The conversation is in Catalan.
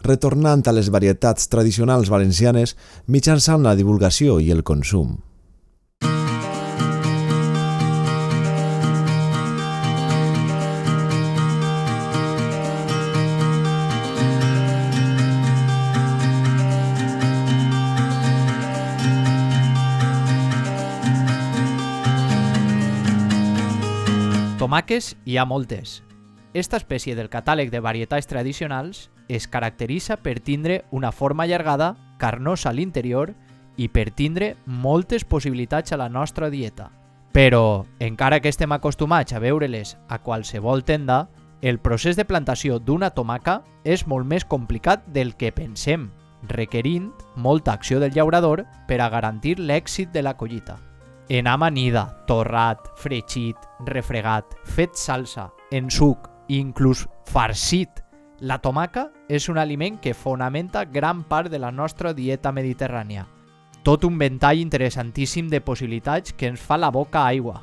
retornant a les varietats tradicionals valencianes mitjançant la divulgació i el consum. Tomaques hi ha moltes. Esta espècie del catàleg de varietats tradicionals es caracteritza per tindre una forma allargada, carnosa a l'interior i per tindre moltes possibilitats a la nostra dieta. Però, encara que estem acostumats a veure-les a qualsevol tenda, el procés de plantació d'una tomaca és molt més complicat del que pensem, requerint molta acció del llaurador per a garantir l'èxit de la collita. En amanida, torrat, fregit, refregat, fet salsa, en suc i inclús farcit, la tomaca és un aliment que fonamenta gran part de la nostra dieta mediterrània. Tot un ventall interessantíssim de possibilitats que ens fa la boca aigua.